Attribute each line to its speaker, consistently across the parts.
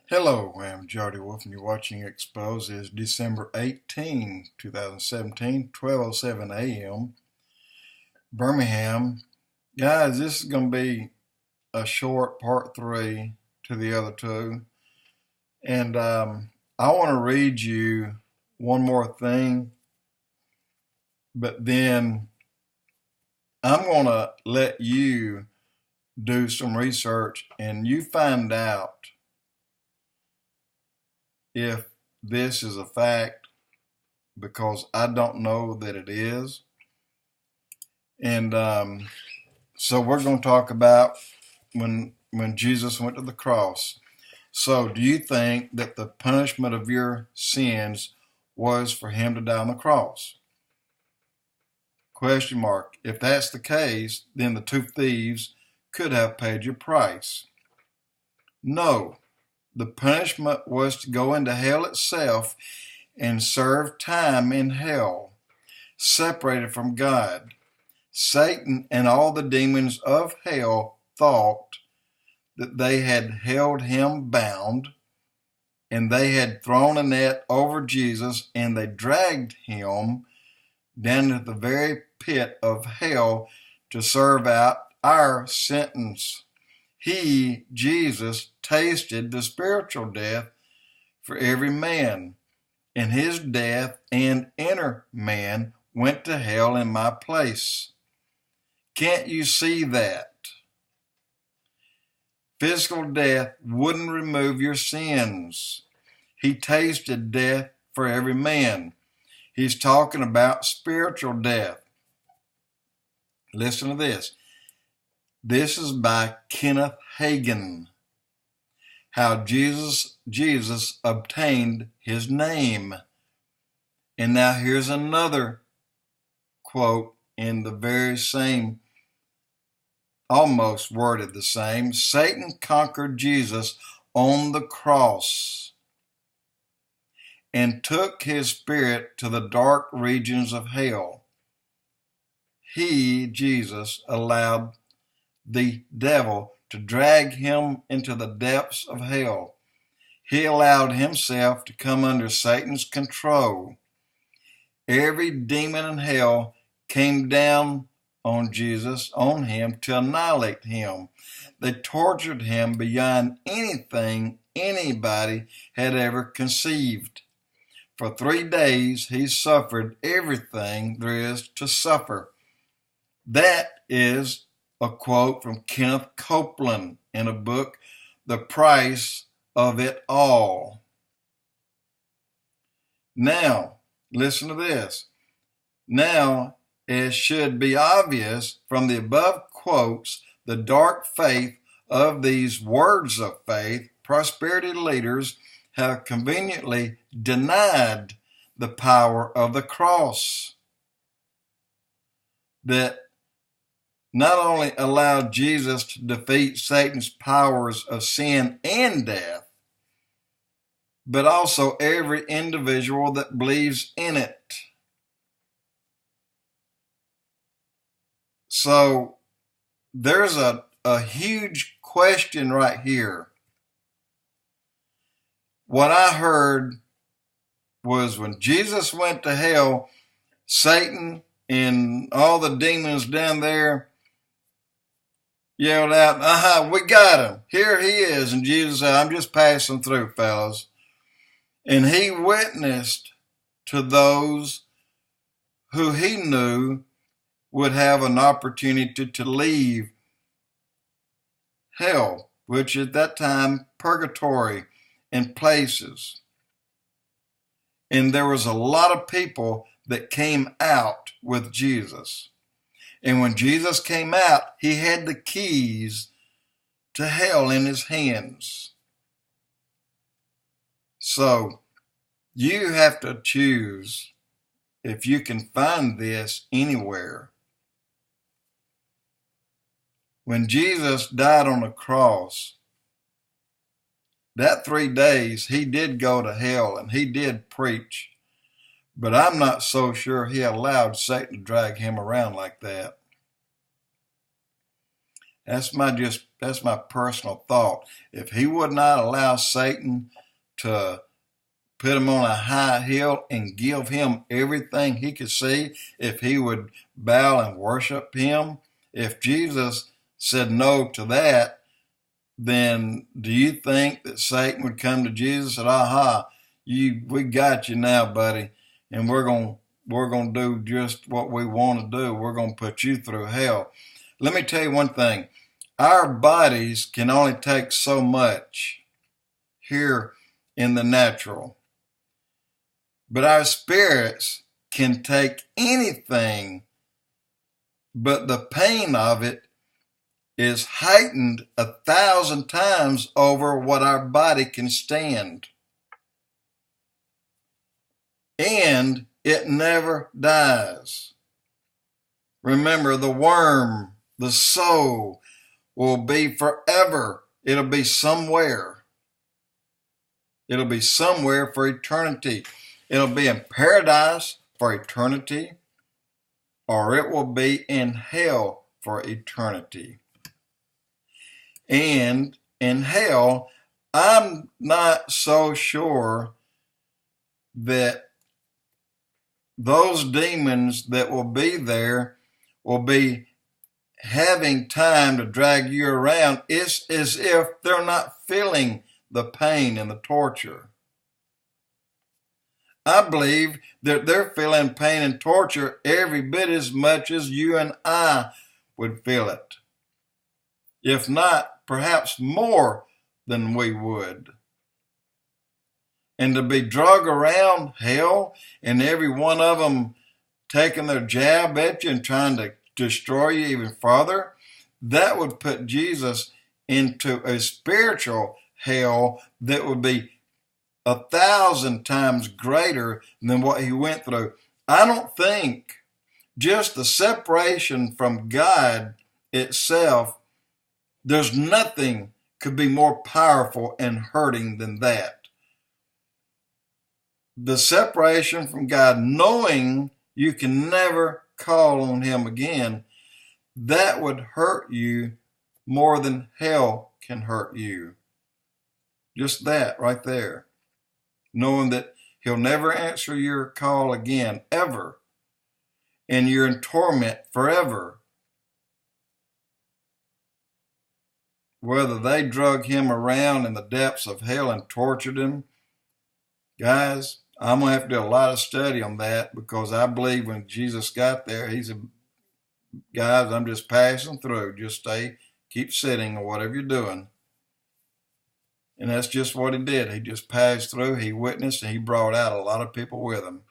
Speaker 1: Hello, I'm Jody Wolf, and you're watching Expoz. It's December 18, 2017, 12:07 a.m. Birmingham. Guys, this is going to be a short part 3 to the other two. And I want to read you one more thing, but then I'm going to let you do some research and you find out if this is a fact, because I don't know that it is. And so we're going to talk about when Jesus went to the cross. So do you think that the punishment of your sins was for him to die on the cross? Question mark. If that's the case, then the two thieves could have paid your price. No. The punishment was to go into hell itself and serve time in hell, separated from God. Satan and all the demons of hell thought that they had held him bound, and they had thrown a net over Jesus, and they dragged him down to the very pit of hell to serve out our sentence. He, Jesus, tasted the spiritual death for every man, and his death and inner man went to hell in my place. Can't you see that? Physical death wouldn't remove your sins. He tasted death for every man. He's talking about spiritual death. Listen to this. This is by Kenneth Hagin. How Jesus obtained his name. And now here's another quote in the very same, almost worded the same. Satan conquered Jesus on the cross and took his spirit to the dark regions of hell. He, Jesus, allowed the devil to drag him into the depths of hell. He allowed himself to come under Satan's control. Every demon in hell came down on Jesus, on him, to annihilate him. They tortured him beyond anything anybody had ever conceived. For 3 days, he suffered everything there is to suffer. That is a quote from Kenneth Copeland in a book, The Price of It All. Now, listen to this. Now, it should be obvious from the above quotes the dark faith of these words of faith. Prosperity leaders have conveniently denied the power of the cross that not only allowed Jesus to defeat Satan's powers of sin and death, but also every individual that believes in it. So there's a huge question right here. What I heard was when Jesus went to hell, Satan and all the demons down there yelled out, we got him. Here he is. And Jesus said, I'm just passing through, fellas. And he witnessed to those who he knew would have an opportunity to leave hell, which at that time, purgatory and places. And there was a lot of people that came out with Jesus. And when Jesus came out, he had the keys to hell in his hands. So you have to choose if you can find this anywhere. When Jesus died on the cross, that 3 days he did go to hell and he did preach. But I'm not so sure he allowed Satan to drag him around like that. That's my personal thought. If he would not allow Satan to put him on a high hill and give him everything he could see, if he would bow and worship him, if Jesus said no to that, then do you think that Satan would come to Jesus and said, aha, we got you now, buddy, and we're gonna do just what we want to do. We're gonna put you through hell. Let me tell you one thing. Our bodies can only take so much here in the natural, but our spirits can take anything, but the pain of it is heightened 1,000 times over what our body can stand. And it never dies. Remember, the worm, the soul, will be forever. It'll be somewhere. It'll be somewhere for eternity. It'll be in paradise for eternity, or it will be in hell for eternity. And in hell, I'm not so sure that those demons that will be there will be having time to drag you around. It's as if they're not feeling the pain and the torture. I believe that they're feeling pain and torture every bit as much as you and I would feel it. If not, perhaps more than we would. And to be drug around hell and every one of them taking their jab at you and trying to destroy you even further, that would put Jesus into a spiritual hell that would be 1,000 times greater than what he went through. I don't think just the separation from God itself, there's nothing could be more powerful and hurting than that. The separation from God, knowing you can never call on him again, that would hurt you more than hell can hurt you. Just that right there. Knowing that he'll never answer your call again, ever. And you're in torment forever. Whether they drug him around in the depths of hell and tortured him, guys, I'm going to have to do a lot of study on that, because I believe when Jesus got there, he said, guys, I'm just passing through. Just keep sitting or whatever you're doing. And that's just what he did. He just passed through, he witnessed, and he brought out a lot of people with him.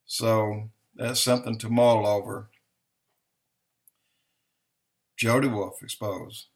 Speaker 1: So that's something to mull over. Jody Wolf, Expoz.